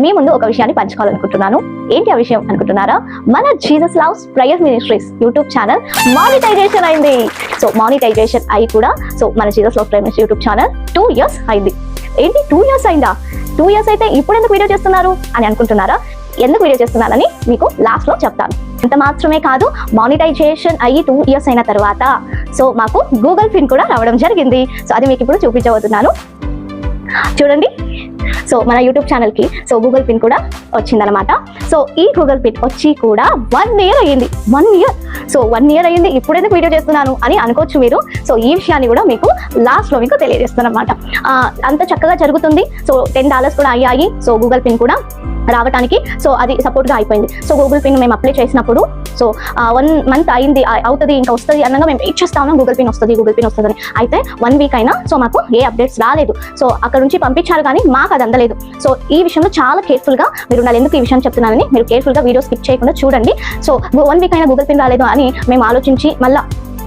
మీ ముందు ఒక విషయాన్ని పంచుకోవాలనుకుంటున్నాను. ఏంటి ఆ విషయం అనుకుంటున్నారా? మన Jesus loves prayer ministries YouTube channel monetization అయింది. సో మానిటైజేషన్ అయి కూడా మన Jesus loves prayer ministry YouTube channel 2 years అయింది. ఏంటి 2 years అయిందా? 2 years అయితే ఇప్పుడు ఎందుకు వీడియో చేస్తున్నారు అని అనుకుంటున్నారా? ఎందుకు వీడియో చేస్తున్నానని మీకు లాస్ట్ లో చెప్తాను. అంత మాత్రమే కాదు, మానిటైజేషన్ అయ్యి 2 years అయిన తర్వాత మాకు గూగుల్ పిన్ కూడా రావడం జరిగింది. అది మీకు ఇప్పుడు చూపించబోతున్నాను. చూడండి, మన యూట్యూబ్ ఛానల్ కి గూగుల్ పిన్ కూడా వచ్చిందనమాట. ఈ గూగుల్ పిన్ వచ్చి కూడా 1 year అయ్యింది. 1 year 1 year అయ్యింది, ఇప్పుడు ఎందుకు వీడియో చేస్తున్నాను అని అనుకోవచ్చు మీరు. ఈ విషయాన్ని కూడా మీకు లాస్ట్ లో మీకు తెలియజేస్తాను అనమాట. అంత చక్కగా జరుగుతుంది. $10 కూడా అయ్యాయి. గూగుల్ పిన్ కూడా రావడానికి అది సపోర్ట్ గా అయిపోయింది. గూగుల్ పిన్ మేము అప్లై చేసినప్పుడు 1 month అయింది, అవుతుంది, ఇంకా వస్తుంది అన్నగా మేము వెయిట్ చేస్తా ఉన్నాం. గూగుల్ పిన్ వస్తుందని. అయితే 1 week అయినా మాకు ఏ అప్డేట్స్ రాలేదు. అక్కడ నుంచి పంపించారు కానీ మాకు అది అందలేదు. ఈ విషయంలో చాలా కేర్ఫుల్ గా మీరు ఉండాలి. ఎందుకు ఈ విషయం చెప్తున్నానని మీరు కేర్ఫుల్ గా వీడియో స్కిప్ చేయకుండా చూడండి. 1 week అయినా గూగుల్ పిన్ రాలేదు అని మేము ఆలోచించి మళ్ళీ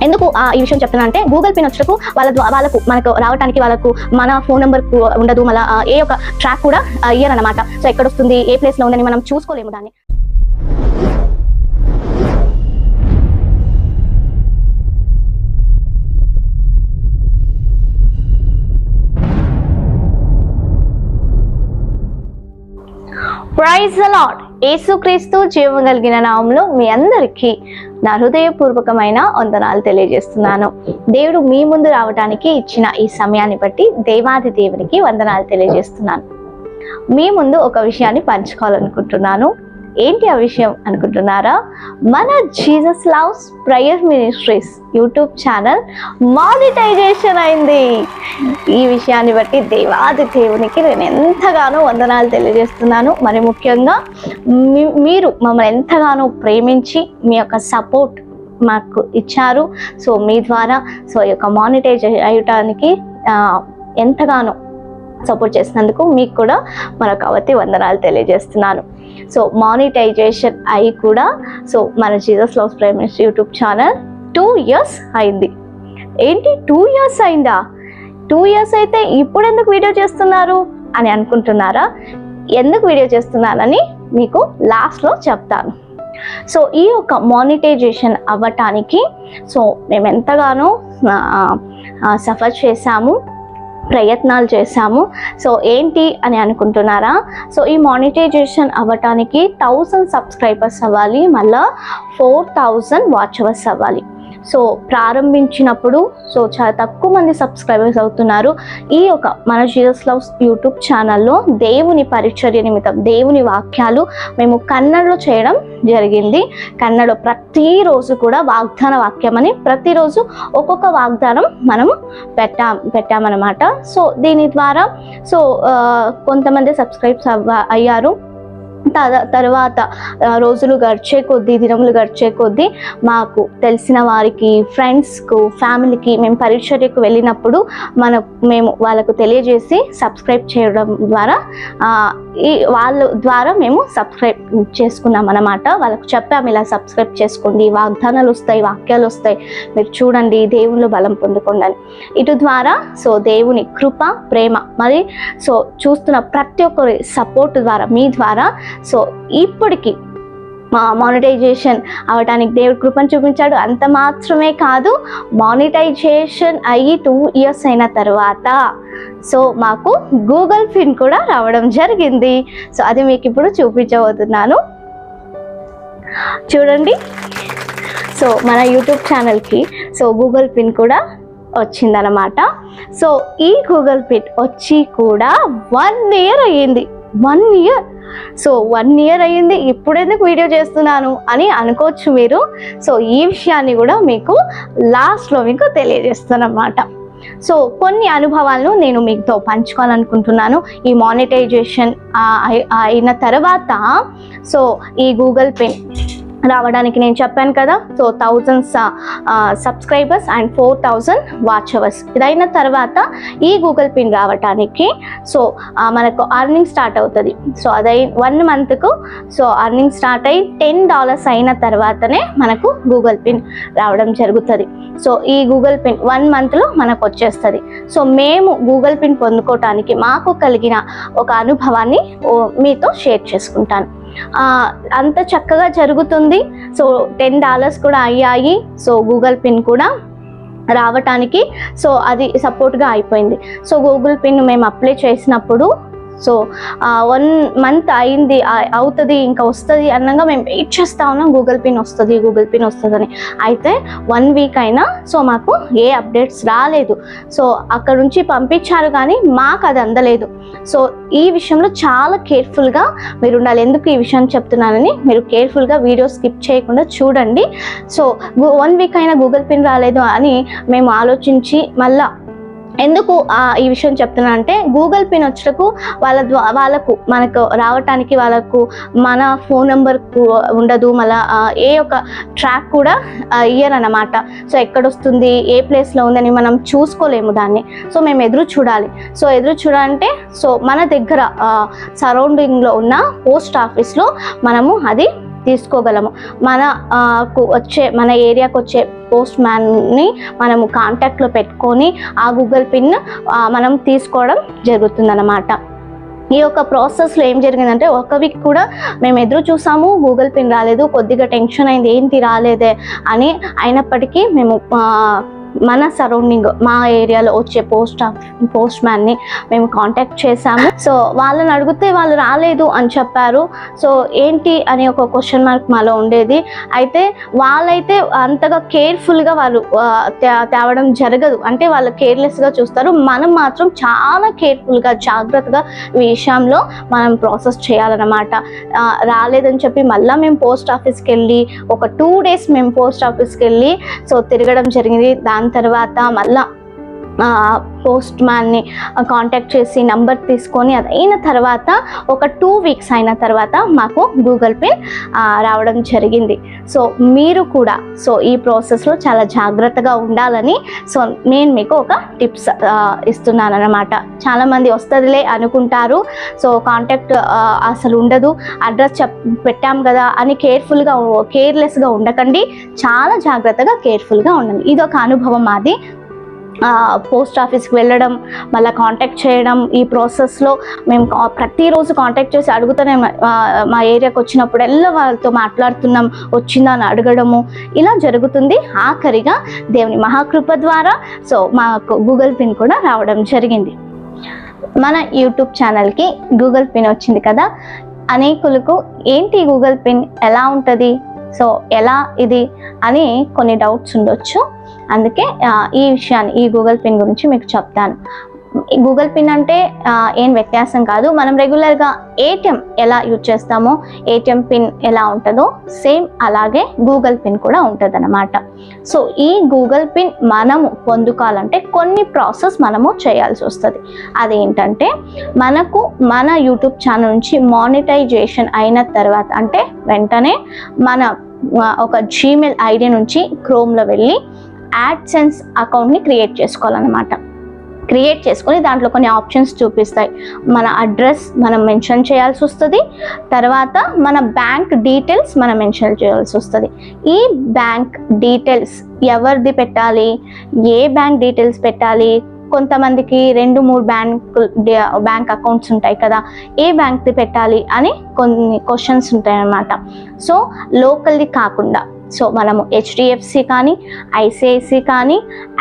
ఎందుకు ఈ విషయం చెప్తున్నా అంటే, గూగుల్ పిన్ వచ్చేటకు వాళ్ళకు మనకు రావడానికి వాళ్ళకు మన ఫోన్ నెంబర్ ఉండదు, మళ్ళీ ఏ ఒక ట్రాక్ కూడా ఇయ్యరనమాట. ఎక్కడ వస్తుంది, ఏ ప్లేస్ లో ఉందని మనం చూసుకోలేము దాన్ని. Praise the Lord. యేసుక్రీస్తు జీవం కలిగిన నామంలో మీ అందరికీ నా హృదయపూర్వకమైన వందనాలు తెలియజేస్తున్నాను. దేవుడు మీ ముందు రావడానికి ఇచ్చిన ఈ సమయాన్ని బట్టి దేవాది దేవునికి వందనాలు తెలియజేస్తున్నాను. మీ ముందు ఒక విషయాన్ని పంచుకోవాలనుకుంటున్నాను. ఏంటి ఆ విషయం అనుకుంటున్నారా? మన Jesus loves prayer ministries YouTube channel monetization అయింది. ఈ విషయాన్ని బట్టి దేవాది దేవునికి నేను ఎంతగానో వందనాలు తెలియజేస్తున్నాను. మరి ముఖ్యంగా మీరు మమ్మల్ని ఎంతగానో ప్రేమించి మీ యొక్క సపోర్ట్ మాకు ఇచ్చారు. మీ ద్వారా ఈ యొక్క మానిటైజ్ అయ్యటానికి ఎంతగానో సపోర్ట్ చేసినందుకు మీకు కూడా మరొకవతి వందనాలు తెలియజేస్తున్నాను. మానిటైజేషన్ అయి కూడా మన Jesus loves prayer ministry YouTube channel 2 years అయింది. ఏంటి 2 years అయిందా? 2 years అయితే ఇప్పుడు ఎందుకు వీడియో చేస్తున్నారు అని అనుకుంటున్నారా? ఎందుకు వీడియో చేస్తున్నానని మీకు లాస్ట్లో చెప్తాను. ఈ యొక్క మానిటైజేషన్ అవ్వటానికి మేము ఎంతగానో సఫర్ చేశాము, ప్రయత్నాలు చేశాము. ఏంటి అని అనుకుంటున్నారా? ఈ మానిటైజేషన్ అవ్వటానికి 1000 subscribers అవ్వాలి, మళ్ళీ 4000 watch hours అవ్వాలి. ప్రారంభించినప్పుడు చాలా తక్కువ మంది సబ్స్క్రైబర్స్ అవుతున్నారు. ఈ యొక్క మన జీసస్ లవ్స్ యూట్యూబ్ ఛానల్లో దేవుని పరిచర్య నిమిత్తం దేవుని వాక్యాలు మేము కన్నడలో చేయడం జరిగింది. కన్నడలో ప్రతిరోజు కూడా వాగ్దాన వాక్యం అని ప్రతిరోజు ఒక్కొక్క వాగ్దానం మనము పెట్టామన్నమాట. దీని ద్వారా కొంతమంది సబ్స్క్రైబ్స్ అయ్యారు. తర్వాత రోజులు గడిచే కొద్దీ, దినములు గడిచే కొద్దీ మాకు తెలిసిన వారికి, ఫ్రెండ్స్కు, ఫ్యామిలీకి మేము పరిచర్యకు వెళ్ళినప్పుడు మేము వాళ్ళకు తెలియజేసి సబ్స్క్రైబ్ చేయడం ద్వారా వాళ్ళ ద్వారా మేము సబ్స్క్రైబ్ చేసుకున్నాం అన్నమాట. వాళ్ళకు చెప్పాము, ఇలా సబ్స్క్రైబ్ చేసుకోండి, వాగ్దానాలు వస్తాయి, వాక్యాలు వస్తాయి, మీరు చూడండి, దేవునిలో బలం పొందుకోండి అని. ఇటు ద్వారా దేవుని కృప, ప్రేమ, మరి చూస్తున్న ప్రతి ఒక్కరి సపోర్ట్ ద్వారా, మీ ద్వారా ఇప్పటికి మానిటైజేషన్ అవడానికి దేవుడు కృపను చూపించాడు. అంత మాత్రమే కాదు, మానిటైజేషన్ అయ్యి 2 years అయిన తర్వాత మాకు గూగుల్ పిన్ కూడా రావడం జరిగింది. అది మీకు ఇప్పుడు చూపించబోతున్నాను. చూడండి, మన యూట్యూబ్ ఛానల్కి గూగుల్ పిన్ కూడా వచ్చిందనమాట. ఈ గూగుల్ పిన్ వచ్చి కూడా 1 year అయ్యింది. 1 year 1 year అయ్యింది, ఇప్పుడు ఎందుకు వీడియో చేస్తున్నాను అని అనుకోవచ్చు మీరు. ఈ విషయాన్ని కూడా మీకు లాస్ట్లో మీకు తెలియజేస్తానన్నమాట. కొన్ని అనుభవాలను నేను మీతో పంచుకోవాలనుకుంటున్నాను. ఈ మానిటైజేషన్ అయిన తర్వాత ఈ గూగుల్ పిన్ రావడానికి నేను చెప్పాను కదా. So 1000 subscribers and 4000 watch hours. ఇదైన తర్వాత ఈ గూగుల్ పిన్ రావడానికి సో మనకు అర్నింగ్ స్టార్ట్ అవుతుంది. సో అదై 1 మంత్కు సో అర్నింగ్ స్టార్ట్ అయ్యి $10 అయిన తర్వాతనే మనకు గూగుల్ పిన్ రావడం జరుగుతుంది. సో ఈ గూగుల్ పిన్ 1 మంత్లో మనకు వచ్చేస్తుంది. సో మేము గూగుల్ పిన్ పొందుకోవటానికి మాకు కలిగిన ఒక అనుభవాన్ని మీతో షేర్ చేసుకుంటాను. అంత చక్కగా జరుగుతుంది. సో $10 కూడా అయ్యాయి. సో గూగుల్ పిన్ కూడా రావటానికి సో అది సపోర్ట్గా అయిపోయింది. సో గూగుల్ పిన్ మేము అప్లై చేసినప్పుడు సో 1 మంత్ అయింది, అవుతుంది, ఇంకా వస్తుంది అన్నగా మేము వెయిట్ చేస్తూ ఉన్నాం. గూగుల్ పిన్ వస్తుందని. అయితే 1 వీక్ అయినా సో మాకు ఏ అప్డేట్స్ రాలేదు. సో అక్కడ నుంచి పంపించారు కానీ మాకు అది అందలేదు. సో ఈ విషయంలో చాలా కేర్ఫుల్గా మీరు ఉండాలి. ఎందుకు ఈ విషయం చెప్తున్నానని మీరు కేర్ఫుల్గా వీడియో స్కిప్ చేయకుండా చూడండి. సో 1 వీక్ అయినా గూగుల్ పిన్ రాలేదు అని మేము ఆలోచించి మళ్ళా ఎందుకు ఈ విషయం చెప్తున్నా అంటే గూగుల్ పిన్ వచ్చేటకు వాళ్ళకు మనకు రావటానికి వాళ్ళకు మన ఫోన్ నెంబర్ ఉండదు, మళ్ళీ ఏ ఒక ట్రాక్ కూడా ఇయ్యరు అన్నమాట. సో ఎక్కడొస్తుంది, ఏ ప్లేస్లో ఉందని మనం చూసుకోలేము దాన్ని. సో మేము ఎదురు చూడాలంటే సో మన దగ్గర సరౌండింగ్లో ఉన్న పోస్ట్ ఆఫీస్లో మనము అది తీసుకోగలము. మన ఏరియాకు వచ్చే పోస్ట్ మ్యాన్ని మనము కాంటాక్ట్లో పెట్టుకొని ఆ గూగుల్ పిన్ మనం తీసుకోవడం జరుగుతుందన్నమాట. ఈ యొక్క ప్రాసెస్లో ఏం జరిగిందంటే 1 వీక్ కూడా మేము ఎదురు చూసాము, గూగుల్ పిన్ రాలేదు. కొద్దిగా టెన్షన్ అయింది, ఏంటి రాలేదే అని. అయినప్పటికీ మేము మన సరౌండింగ్ మా ఏరియాలో వచ్చే పోస్ట్ మ్యాన్ని మేము కాంటాక్ట్ చేశాము. సో వాళ్ళని అడిగితే వాళ్ళు రాలేదు అని చెప్పారు. సో ఏంటి అని ఒక క్వశ్చన్ మార్క్ మాలో ఉండేది. అయితే వాళ్ళైతే అంతగా కేర్ఫుల్గా వాళ్ళు తేవడం జరగదు, అంటే వాళ్ళు కేర్లెస్గా చూస్తారు. మనం మాత్రం చాలా కేర్ఫుల్గా జాగ్రత్తగా ఈ విషయంలో మనం ప్రాసెస్ చేయాలన్నమాట. రాలేదని చెప్పి మళ్ళీ మేము పోస్ట్ ఆఫీస్కి వెళ్ళి ఒక 2 డేస్ మేము పోస్ట్ ఆఫీస్కి వెళ్ళి సో తిరగడం జరిగింది. దాని తర్వాత మళ్ళా పోస్ట్ మ్యాన్ని కాంటాక్ట్ చేసి నంబర్ తీసుకొని అదైన తర్వాత ఒక 2 వీక్స్ అయిన తర్వాత మాకు గూగుల్ పిన్ రావడం జరిగింది. సో మీరు కూడా సో ఈ ప్రాసెస్లో చాలా జాగ్రత్తగా ఉండాలని సో నేను మీకు ఒక టిప్స్ ఇస్తున్నాను అన్నమాట. చాలామంది వస్తుందిలే అనుకుంటారు. సో కాంటాక్ట్ అసలు ఉండదు, అడ్రస్ పెట్టాం కదా అని కేర్లెస్గా ఉండకండి. చాలా జాగ్రత్తగా కేర్ఫుల్గా ఉండండి. ఇది ఒక అనుభవం మాది. పోస్ట్ ఆఫీస్కి వెళ్ళడం, మళ్ళీ కాంటాక్ట్ చేయడం, ఈ ప్రాసెస్లో మేము ప్రతిరోజు కాంటాక్ట్ చేసి అడుగుతూనే మా ఏరియాకి వచ్చినప్పుడల్లా వాళ్ళతో మాట్లాడుతున్నాం, వచ్చిందా అని అడగడము ఇలా జరుగుతుంది. ఆఖరిగా దేవుని మహాకృప ద్వారా సో మాకు గూగుల్ పిన్ కూడా రావడం జరిగింది. మన యూట్యూబ్ ఛానల్కి గూగుల్ పిన్ వచ్చింది కదా. అనేకులకు ఏంటి గూగుల్ పిన్, ఎలా ఉంటుంది, సో ఎలా ఇది అని కొన్ని డౌట్స్ ఉండొచ్చు. అందుకే ఈ విషయాన్ని ఈ గూగుల్ పిన్ గురించి మీకు చెప్తాను. గూగుల్ పిన్ అంటే ఏం వ్యత్యాసం కాదు. మనం రెగ్యులర్గా ఏటీఎం ఎలా యూజ్ చేస్తామో ఏటీఎం పిన్ ఎలా ఉంటుందో సేమ్ అలాగే గూగుల్ పిన్ కూడా ఉంటుంది అన్నమాట. సో ఈ గూగుల్ పిన్ మనము పొందుకోవాలంటే కొన్ని ప్రాసెస్ మనము చేయాల్సి వస్తుంది. అదేంటంటే మనకు మన యూట్యూబ్ ఛానల్ నుంచి మానిటైజేషన్ అయిన తర్వాత, అంటే వెంటనే మన ఒక జీమెయిల్ ఐడి నుంచి క్రోమ్లో వెళ్ళి యాడ్సెన్స్ అకౌంట్ని క్రియేట్ చేసుకోవాలన్నమాట. క్రియేట్ చేసుకొని దాంట్లో కొన్ని ఆప్షన్స్ చూపిస్తాయి. మన అడ్రస్ మనం మెన్షన్ చేయాల్సి వస్తుంది. తర్వాత మన బ్యాంక్ డీటెయిల్స్ మనం మెన్షన్ చేయాల్సి వస్తుంది. ఈ బ్యాంక్ డీటెయిల్స్ ఎవరిది పెట్టాలి, ఏ బ్యాంక్ డీటెయిల్స్ పెట్టాలి, కొంతమందికి 2-3 బ్యాంక్ అకౌంట్స్ ఉంటాయి కదా, ఏ బ్యాంక్ది పెట్టాలి అని కొన్ని క్వశ్చన్స్ ఉంటాయి అన్నమాట. సో లోకల్ది కాకుండా సో మనము హెచ్డిఎఫ్సి కానీ, ఐసిఐసి కానీ,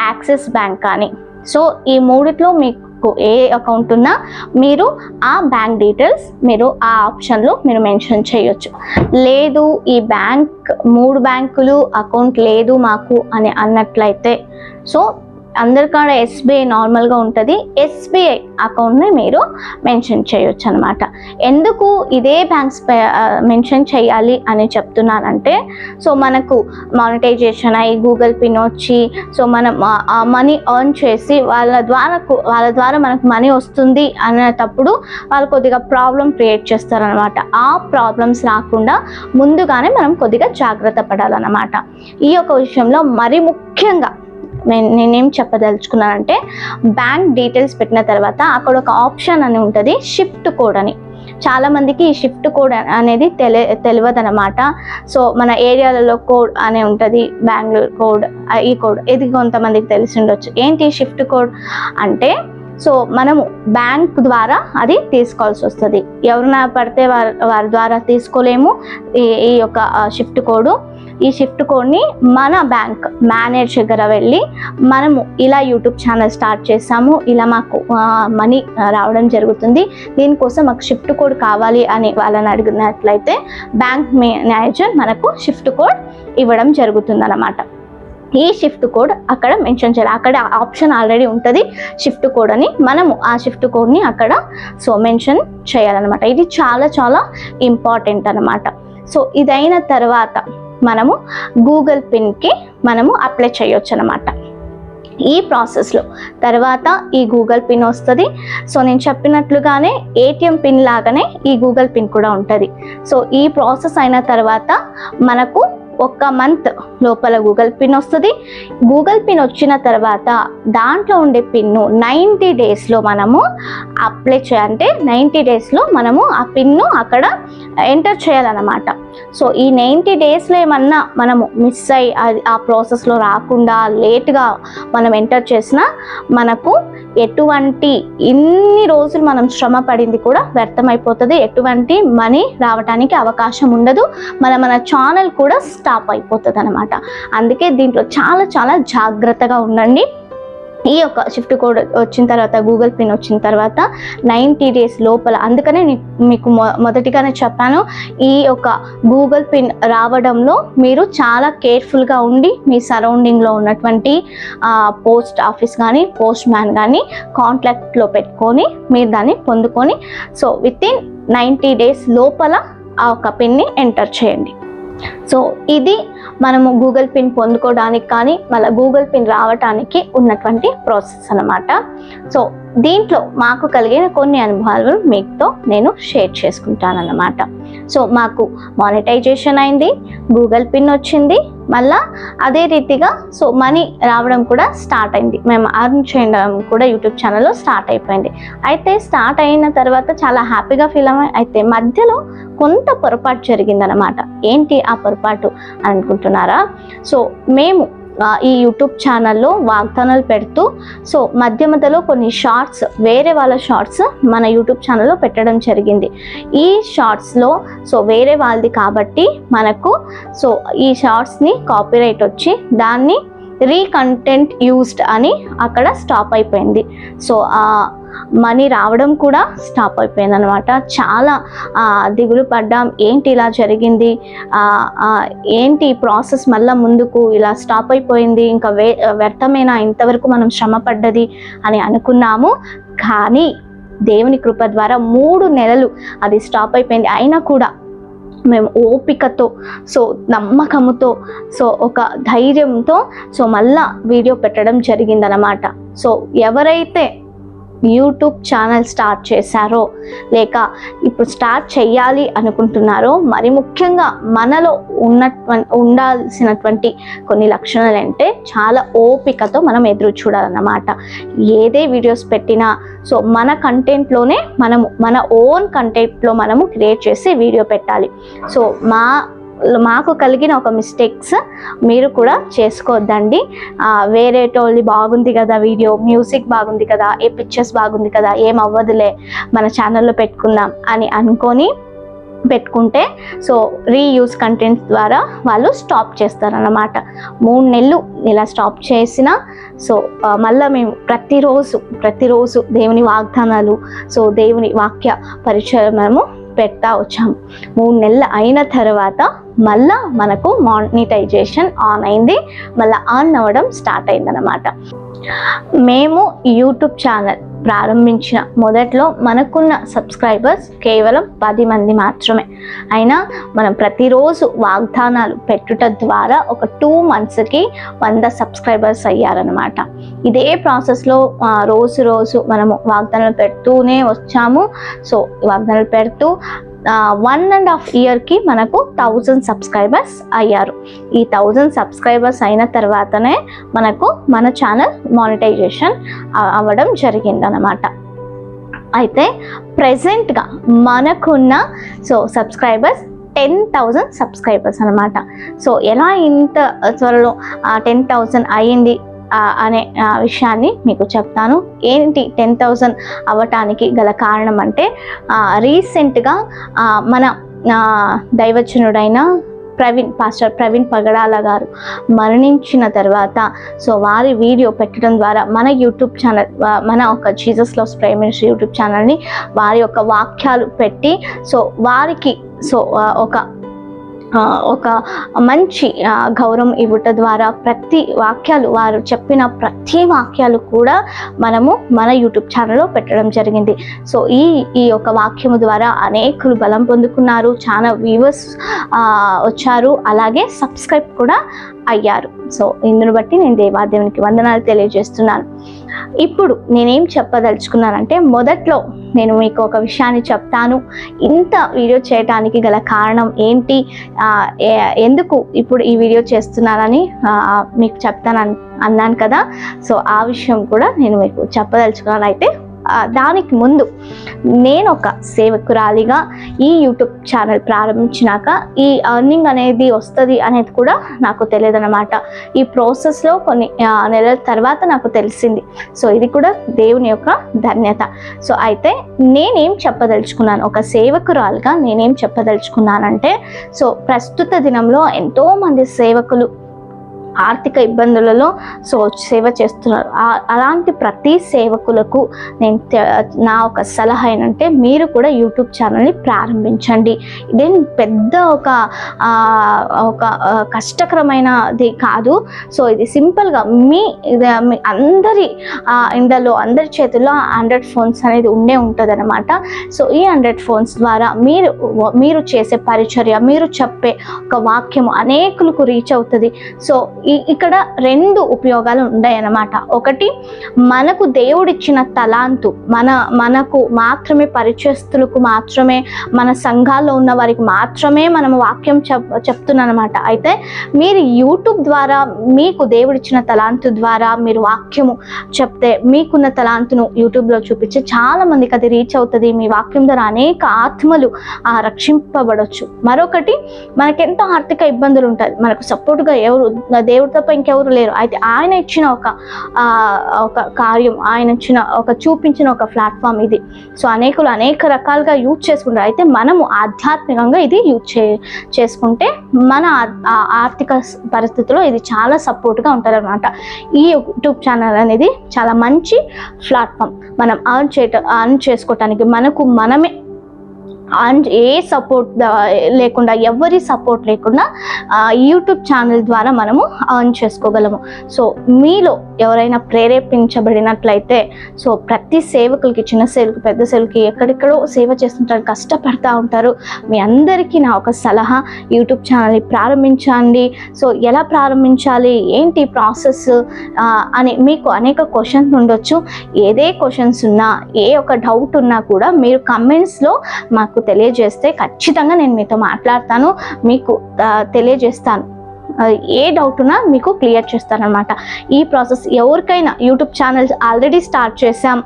యాక్సిస్ బ్యాంక్ కానీ, సో ఈ 3లో మీకు ఏ అకౌంట్ ఉన్నా మీరు ఆ బ్యాంక్ డీటెయిల్స్ మీరు ఆ ఆప్షన్లో మీరు మెన్షన్ చేయొచ్చు. లేదు ఈ 3 బ్యాంకులు అకౌంట్ లేదు మాకు అని అన్నట్లయితే సో అందరికాడ ఎస్బీఐ నార్మల్గా ఉంటుంది, ఎస్బీఐ అకౌంట్ని మీరు మెన్షన్ చేయొచ్చు అనమాట. ఎందుకు ఇదే బ్యాంక్స్ మెన్షన్ చేయాలి అని చెప్తున్నానంటే, సో మనకు మానిటైజేషన్ అయ్యి గూగుల్ పిన్ వచ్చి సో మనం ఆ మనీ ఎర్న్ చేసి వాళ్ళ ద్వారా మనకు మనీ వస్తుంది అనేటప్పుడు వాళ్ళు కొద్దిగా ప్రాబ్లం క్రియేట్ చేస్తారనమాట. ఆ ప్రాబ్లమ్స్ రాకుండా ముందుగానే మనం కొద్దిగా జాగ్రత్త పడాలన్నమాట. ఈ యొక్క విషయంలో మరి ముఖ్యంగా నేనేం చెప్పదలుచుకున్నానంటే, బ్యాంక్ డీటెయిల్స్ పెట్టిన తర్వాత అక్కడ ఒక ఆప్షన్ అని ఉంటుంది, షిఫ్ట్ కోడ్ అని. చాలా మందికి ఈ షిఫ్ట్ కోడ్ అనేది తెలియదు అనమాట. సో మన ఏరియాలలో కోడ్ అనే ఉంటుంది, బెంగళూరు కోడ్, ఈ కోడ్ ఇది కొంతమందికి తెలిసి ఉండొచ్చు. ఏంటి షిఫ్ట్ కోడ్ అంటే, సో మనము బ్యాంక్ ద్వారా అది తీసుకోవాల్సి వస్తుంది. ఎవరైనా పడితే వారి ద్వారా తీసుకోలేము ఈ యొక్క షిఫ్ట్ కోడ్. ఈ షిఫ్ట్ కోడ్ని మన బ్యాంక్ మేనేజర్ దగ్గర వెళ్ళి మనము ఇలా యూట్యూబ్ ఛానల్ స్టార్ట్ చేసాము, ఇలా మాకు మనీ రావడం జరుగుతుంది, దీనికోసం మాకు షిఫ్ట్ కోడ్ కావాలి అని వాళ్ళని అడిగినట్లయితే బ్యాంక్ మేనేజర్ మనకు షిఫ్ట్ కోడ్ ఇవ్వడం జరుగుతుంది అన్నమాట. ఈ షిఫ్ట్ కోడ్ అక్కడ మెన్షన్ చేయాలి. అక్కడ ఆప్షన్ ఆల్రెడీ ఉంటుంది షిఫ్ట్ కోడ్ అని, మనము ఆ షిఫ్ట్ కోడ్ని అక్కడ సో మెన్షన్ చేయాలన్నమాట. ఇది చాలా చాలా ఇంపార్టెంట్ అనమాట. సో ఇదైన తర్వాత మనము గూగుల్ పిన్కి మనము అప్లై చేయొచ్చు అనమాట. ఈ ప్రాసెస్లో తర్వాత ఈ గూగుల్ పిన్ వస్తుంది. సో నేను చెప్పినట్లుగానే ఏటీఎం పిన్ లాగానే ఈ గూగుల్ పిన్ కూడా ఉంటుంది. సో ఈ ప్రాసెస్ అయిన తర్వాత మనకు 1 మంత్ లోపల గూగుల్ పిన్ వస్తుంది. గూగుల్ పిన్ వచ్చిన తర్వాత దాంట్లో ఉండే పిన్ను 90 డేస్లో మనము అప్లై చేయాలంటే 90 డేస్లో మనము ఆ పిన్ను అక్కడ ఎంటర్ చేయాలన్నమాట. సో ఈ 90 డేస్లో ఏమన్నా మనము మిస్ అయ్యి ఆ ప్రాసెస్లో రాకుండా లేట్గా మనం ఎంటర్ చేసినా మనకు ఎటువంటి ఇన్ని రోజులు మనం శ్రమ పడింది కూడా వ్యర్థమైపోతుంది, ఎటువంటి మనీ రావడానికి అవకాశం ఉండదు, మన ఛానల్ కూడా స్టాప్ అయిపోతుంది అనమాట. అందుకే దీంట్లో చాలా చాలా జాగ్రత్తగా ఉండండి. ఈ యొక్క షిఫ్ట్ కోడ్ వచ్చిన తర్వాత గూగుల్ పిన్ వచ్చిన తర్వాత 90 డేస్ లోపల, అందుకనే మీకు మొదటిగానే చెప్పాను, ఈ యొక్క గూగుల్ పిన్ రావడంలో మీరు చాలా కేర్ఫుల్గా ఉండి మీ సరౌండింగ్లో ఉన్నటువంటి పోస్ట్ ఆఫీస్ కానీ పోస్ట్ మ్యాన్ కానీ కాంటాక్ట్లో పెట్టుకొని మీరు దాన్ని పొందుకొని సో వితిన్ 90 డేస్ లోపల ఆ ఒక పిన్ని ఎంటర్ చేయండి. సో ఇది మనము గూగుల్ పిన్ పొందుకోవడానికి కానీ మళ్ళీ గూగుల్ పిన్ రావడానికి ఉన్నటువంటి ప్రాసెస్ అన్నమాట. సో దీంట్లో మాకు కలిగిన కొన్ని అనుభవాలు మీతో నేను షేర్ చేసుకుంటాను అన్నమాట. సో మాకు మానిటైజేషన్ అయింది, గూగుల్ పిన్ వచ్చింది, మళ్ళా అదే రీతిగా సో మనీ రావడం కూడా స్టార్ట్ అయింది, మేము అర్న్ చేయడం కూడా యూట్యూబ్ ఛానల్లో స్టార్ట్ అయిపోయింది. అయితే స్టార్ట్ అయిన తర్వాత చాలా హ్యాపీగా ఫీల్ అయితే మధ్యలో కొంత పొరపాటు జరిగిందనమాట. ఏంటి ఆ పొరపాటు అని అనుకుంటున్నారా? సో మేము ఈ యూట్యూబ్ ఛానల్లో వాగ్దానాలు పెడుతూ సో మధ్యలో కొన్ని షార్ట్స్, వేరే వాళ్ళ షార్ట్స్ మన యూట్యూబ్ ఛానల్లో పెట్టడం జరిగింది. ఈ షార్ట్స్లో సో వేరే వాళ్ళది కాబట్టి మనకు సో ఈ షార్ట్స్ని కాపీరైట్ వచ్చి దాన్ని రీకంటెంట్ యూజ్డ్ అని అక్కడ స్టాప్ అయిపోయింది. సో మనీ రావడం కూడా స్టాప్ అయిపోయింది అనమాట. చాలా దిగులు పడ్డాం, ఏంటి ఇలా జరిగింది, ఏంటి ఈ ప్రాసెస్ మళ్ళీ ముందుకు ఇలా స్టాప్ అయిపోయింది, ఇంకా వ్యర్థమేనా ఇంతవరకు మనం శ్రమ పడ్డది అని అనుకున్నాము. కానీ దేవుని కృప ద్వారా 3 నెలలు అది స్టాప్ అయిపోయింది. అయినా కూడా మేము ఓపికతో సో నమ్మకంతో సో ఒక ధైర్యంతో సో మళ్ళా వీడియో పెట్టడం జరిగిందనమాట. సో ఎవరైతే యూట్యూబ్ ఛానల్ స్టార్ట్ చేశారో లేక ఇప్పుడు స్టార్ట్ చేయాలి అనుకుంటున్నారో, మరి ముఖ్యంగా మనలో ఉండాల్సినటువంటి కొన్ని లక్షణాలు అంటే చాలా ఓపికతో మనం ఎదురు చూడాలన్నమాట. ఏదే వీడియోస్ పెట్టినా సో మన కంటెంట్లోనే మన ఓన్ కంటెంట్లో మనము క్రియేట్ చేసి వీడియో పెట్టాలి. సో మాకు కలిగిన ఒక మిస్టేక్స్ మీరు కూడా చేసుకోవద్దండి. వేరేటోళ్ళది బాగుంది కదా వీడియో, మ్యూజిక్ బాగుంది కదా, ఏ పిక్చర్స్ బాగుంది కదా, ఏం అవ్వదులే మన ఛానల్లో పెట్టుకుందాం అని అనుకొని పెట్టుకుంటే సో రీయూజ్ కంటెంట్ ద్వారా వాళ్ళు స్టాప్ చేస్తారన్నమాట. 3 నెలలు ఇలా స్టాప్ చేసిన సో మళ్ళీ మేము ప్రతిరోజు దేవుని వాగ్దానాలు సో దేవుని వాక్య పరిచయం మేము పెడతా వచ్చాము. 3 నెలలు అయిన తర్వాత మళ్ళా మనకు మానిటైజేషన్ ఆన్ అయింది, మళ్ళీ ఆన్ అవ్వడం స్టార్ట్ అయిందనమాట. మేము యూట్యూబ్ ఛానల్ ప్రారంభించిన మొదట్లో మనకున్న సబ్స్క్రైబర్స్ కేవలం 10 మంది మాత్రమే. అయినా మనం ప్రతిరోజు వాగ్దానాలు పెట్టుట ద్వారా ఒక 2 monthsకి 100 సబ్స్క్రైబర్స్ అయ్యారనమాట. ఇదే ప్రాసెస్లో రోజు మనము వాగ్దానాలు పెడుతూనే వచ్చాము. సో వాగ్దానాలు పెడుతూ 1.5 yearకి మనకు 1000 సబ్స్క్రైబర్స్ అయ్యారు. ఈ 1000 సబ్స్క్రైబర్స్ అయిన తర్వాతనే మనకు మన ఛానల్ మానిటైజేషన్ అవ్వడం జరిగిందనమాట. అయితే ప్రెజెంట్గా మనకున్న సబ్స్క్రైబర్స్ 10,000 సబ్స్క్రైబర్స్ అనమాట. సో ఎలా ఇంత త్వరలో 10,000 అయ్యింది అనే విషయాన్ని మీకు చెప్తాను. ఏంటి 10,000 అవ్వటానికి గల కారణం అంటే రీసెంట్గా మన దైవజనుడైన పాస్టర్ ప్రవీణ్ పగడాల గారు మరణించిన తర్వాత వారి వీడియో పెట్టడం ద్వారా మన యూట్యూబ్ ఛానల్, మన ఒక Jesus loves prayer ministry YouTube ఛానల్ని వారి యొక్క వాక్యాలు పెట్టి వారికి ఒక మంచి గౌరవం ఇవ్వట ద్వారా ప్రతి వాక్యాలు, వారు చెప్పిన ప్రతి వాక్యాలు కూడా మనము మన యూట్యూబ్ ఛానల్లో పెట్టడం జరిగింది. సో ఈ యొక్క వాక్యము ద్వారా అనేకులు బలం పొందుకున్నారు, చాలా వ్యూవర్స్ వచ్చారు, అలాగే సబ్స్క్రైబ్ కూడా అయ్యారు. సో ఇందును బట్టి నేను దేవాదేవునికి వందనాలు తెలియజేస్తున్నాను. ఇప్పుడు నేనేం చెప్పదలుచుకున్నానంటే, మొదట్లో నేను మీకు ఒక విషయాన్ని చెప్తాను. ఇంత వీడియో చేయడానికి గల కారణం ఏంటి, ఎందుకు ఇప్పుడు ఈ వీడియో చేస్తున్నానని మీకు చెప్తాను అన్నాను కదా. సో ఆ విషయం కూడా నేను మీకు చెప్పదలుచుకున్నాను. అయితే దానికి ముందు నేను ఒక సేవకురాలిగా ఈ యూట్యూబ్ ఛానల్ ప్రారంభించినాక ఈ ఎర్నింగ్ అనేది వస్తుంది అనేది కూడా నాకు తెలియదు అనమాట. ఈ ప్రాసెస్లో కొన్ని నెలల తర్వాత నాకు తెలిసింది. సో ఇది కూడా దేవుని యొక్క ధన్యత. సో అయితే నేనేం చెప్పదలుచుకున్నాను, ఒక సేవకురాలిగా నేనేం చెప్పదలుచుకున్నానంటే, సో ప్రస్తుత దినంలో ఎంతోమంది సేవకులు ఆర్థిక ఇబ్బందులలో సేవ చేస్తున్నారు. అలాంటి ప్రతి సేవకులకు నేను నా ఒక సలహా ఏంటంటే, మీరు కూడా యూట్యూబ్ ఛానల్ని ప్రారంభించండి. ఇదేం పెద్ద ఒక కష్టకరమైనది కాదు. సో ఇది సింపుల్గా మీ అందరి ఇందులో అందరి చేతుల్లో 100 phones అనేది ఉంటుంది అనమాట. సో ఈ 100 phones ద్వారా మీరు చేసే పరిచర్య, మీరు చెప్పే ఒక వాక్యము అనేకులకు రీచ్ అవుతుంది. సో ఇక్కడ 2 ఉపయోగాలు ఉన్నాయి అన్నమాట. ఒకటి, మనకు దేవుడిచ్చిన తలాంతు మనకు మాత్రమే, పరిచయస్తులకు మాత్రమే, మన సంఘాల్లో ఉన్న వారికి మాత్రమే మనము వాక్యం చెప్తున్నాం అనమాట. అయితే మీరు యూట్యూబ్ ద్వారా మీకు దేవుడిచ్చిన తలాంతు ద్వారా మీరు వాక్యము చెప్తే, మీకున్న తలాంతును యూట్యూబ్లో చూపించి చాలా మందికి అది రీచ్ అవుతుంది. మీ వాక్యం ద్వారా అనేక ఆత్మలు రక్షింపబడవచ్చు. మరొకటి, మనకెంతో ఆర్థిక ఇబ్బందులు ఉంటాయి, మనకు సపోర్ట్గా దేవుడు తప్ప ఇంకెవరు లేరు. అయితే ఆయన ఇచ్చిన ఒక కార్యం, ఆయన ఇచ్చిన చూపించిన ఒక ప్లాట్ఫామ్ ఇది. సో అనేకులు అనేక రకాలుగా యూజ్ చేసుకుంటారు. అయితే మనము ఆధ్యాత్మికంగా ఇది యూజ్ చేసుకుంటే మన ఆర్థిక పరిస్థితుల్లో ఇది చాలా సపోర్ట్గా ఉంటుంది అనమాట. ఈ యూట్యూబ్ ఛానల్ అనేది చాలా మంచి ప్లాట్ఫామ్. మనం అర్న్ చేసుకోవటానికి మనమే ఏ సపోర్ట్ లేకుండా, ఎవరి సపోర్ట్ లేకుండా యూట్యూబ్ ఛానల్ ద్వారా మనము అర్న్ చేసుకోగలము. సో మీలో ఎవరైనా ప్రేరేపించబడినట్లయితే, సో ప్రతి సేవకులకి, చిన్న సేవకు, పెద్ద సేవకులకి, ఎక్కడెక్కడో సేవ చేస్తుంటారు, కష్టపడతా ఉంటారు. మీ అందరికీ నా ఒక సలహా, యూట్యూబ్ ఛానల్ని ప్రారంభించండి. సో ఎలా ప్రారంభించాలి, ఏంటి ప్రాసెస్ అని మీకు అనేక క్వశ్చన్స్ ఉండొచ్చు. ఏదే క్వశ్చన్స్ ఉన్నా, ఏ ఒక డౌట్ ఉన్నా కూడా మీరు కమెంట్స్లో మాకు తెలియజేస్తే ఖచ్చితంగా నేను మీతో మాట్లాడతాను, మీకు తెలియజేస్తాను. ఏ డౌట్ ఉన్నా మీకు క్లియర్ చేస్తానన్నమాట. ఈ ప్రాసెస్ ఎవరికైనా యూట్యూబ్ ఛానల్స్ ఆల్రెడీ స్టార్ట్ చేశాం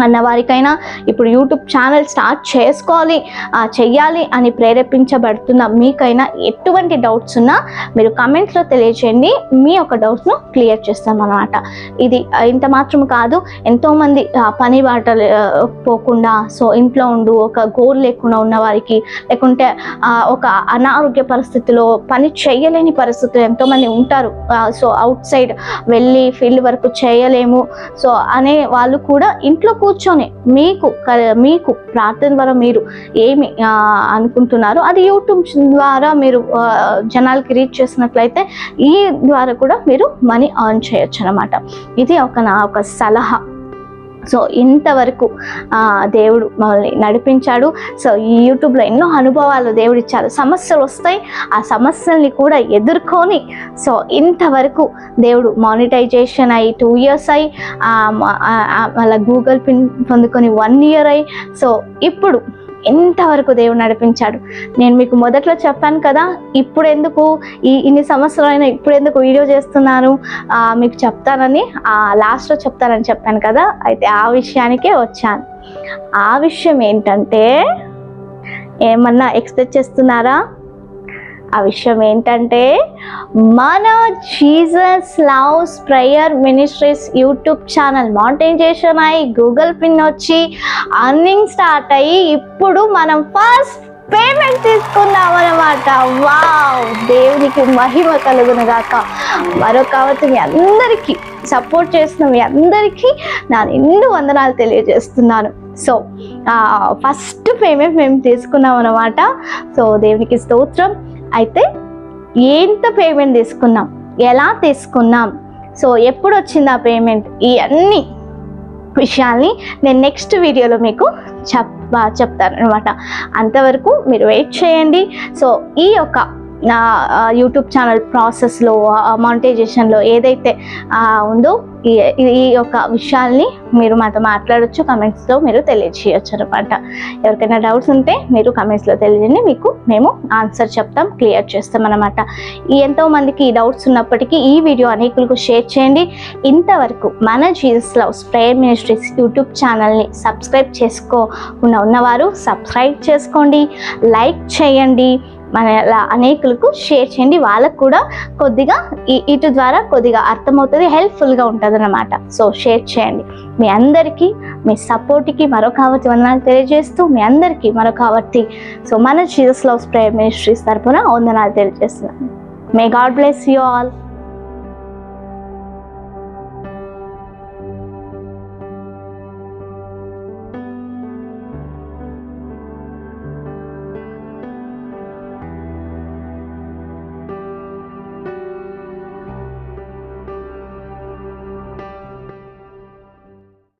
అన్న వారికైనా, ఇప్పుడు యూట్యూబ్ ఛానల్ స్టార్ట్ చెయ్యాలి అని ప్రేరేపించబడుతున్న మీకైనా ఎటువంటి డౌట్స్ ఉన్నా మీరు కమెంట్స్లో తెలియచేయండి. మీ యొక్క డౌట్స్ను క్లియర్ చేస్తామన్నమాట. ఇది ఇంత మాత్రం కాదు, ఎంతోమంది పని బాటలు పోకుండా, సో ఇంట్లో ఉండు ఒక గోల్ లేకుండా ఉన్న వారికి, లేకుంటే ఒక అనారోగ్య పరిస్థితిలో పని చేయలేని పరిస్థితులు ఎంతోమంది ఉంటారు. సో అవుట్ సైడ్ వెళ్ళి ఫీల్డ్ వర్క్ చేయలేము సో అనే వాళ్ళు కూడా ఇంట్లో కూర్చొని మీకు ప్రార్థన ద్వారా మీరు ఏమి అనుకుంటున్నారో అది యూట్యూబ్ ద్వారా మీరు జనాలకి రీచ్ చేసినట్లయితే ఈ ద్వారా కూడా మీరు మనీ ఎర్న్ చేయొచ్చు అన్నమాట. ఇది ఒక సలహా. సో ఇంతవరకు దేవుడు మమ్మల్ని నడిపించాడు. సో ఈ యూట్యూబ్లో ఎన్నో అనుభవాలు దేవుడు ఇచ్చారు. సమస్యలు వస్తాయి, ఆ సమస్యల్ని కూడా ఎదుర్కొని సో ఇంతవరకు దేవుడు మానిటైజేషన్ అయ్యి 2 years అయ్యి అలా గూగుల్ పిన్ పొందుకొని 1 year అయ్యి సో ఇప్పుడు ఎంతవరకు దేవుడు నడిపించాడు. నేను మీకు మొదట్లో చెప్పాను కదా, ఇప్పుడు ఎందుకు ఇన్ని సంవత్సరాలైనా ఇప్పుడు ఎందుకు వీడియో చేస్తున్నాను మీకు చెప్తానని, లాస్ట్లో చెప్తానని చెప్పాను కదా. అయితే ఆ విషయానికే వచ్చాను. ఆ విషయం ఏంటంటే, ఏమన్నా ఎక్స్పెక్ట్ చేస్తున్నారా? ఆ విషయం ఏంటంటే, మన Jesus loves prayer ministries YouTube channel monetization అయ్యి గూగుల్ పిన్ వచ్చి అర్నింగ్ స్టార్ట్ అయ్యి ఇప్పుడు మనం ఫస్ట్ పేమెంట్ తీసుకున్నాం అన్నమాట. వావ్, దేవునికి మహిమ కలుగును గాక. మరొకవతి మీ అందరికీ సపోర్ట్ చేస్తున్న మీ అందరికీ నా నిండు వందనాలు తెలియజేస్తున్నాను. సో ఫస్ట్ పేమెంట్ మేము తీసుకున్నాం అన్నమాట. సో దేవునికి స్తోత్రం. అయితే ఎంత పేమెంట్ తీసుకున్నాం, ఎలా తీసుకున్నాం, సో ఎప్పుడు వచ్చింది ఆ పేమెంట్, ఈ అన్ని విషయాల్ని నేను నెక్స్ట్ వీడియోలో మీకు చెప్తాను అనమాట. అంతవరకు మీరు వెయిట్ చేయండి. సో ఈ యొక్క నా యూట్యూబ్ ఛానల్ ప్రాసెస్లో మానిటైజేషన్లో ఏదైతే ఉందో ఈ యొక్క విషయాల్ని మీరు మాతో మాట్లాడచ్చు, కమెంట్స్లో మీరు తెలియజేయచ్చు అనమాట. ఎవరికైనా డౌట్స్ ఉంటే మీరు కమెంట్స్లో తెలియజేయండి, మీకు మేము ఆన్సర్ చెప్తాం, క్లియర్ చేస్తాం అనమాట. ఎంతోమందికి ఈ డౌట్స్ ఉన్నప్పటికీ ఈ వీడియో అనేకులకు షేర్ చేయండి. ఇంతవరకు మన Jesus loves prayer ministries YouTube ఛానల్ని సబ్స్క్రైబ్ చేసుకోకుండా ఉన్నవారు సబ్స్క్రైబ్ చేసుకోండి, లైక్ చేయండి, మన అనేకులకు షేర్ చేయండి. వాళ్ళకు కూడా కొద్దిగా ఇటు ద్వారా కొద్దిగా అర్థమవుతుంది, హెల్ప్ఫుల్గా ఉంటుంది అన్నమాట. సో షేర్ చేయండి. మీ అందరికీ మీ సపోర్ట్కి మరొకవతి వందనాలు తెలియజేస్తూ మీ అందరికీ మరొకవతి సో మన జీసస్ లవ్స్ ప్రేయర్ మినిస్ట్రీస్ తరపున వందనాలు తెలియజేస్తున్నాను. May God bless you all.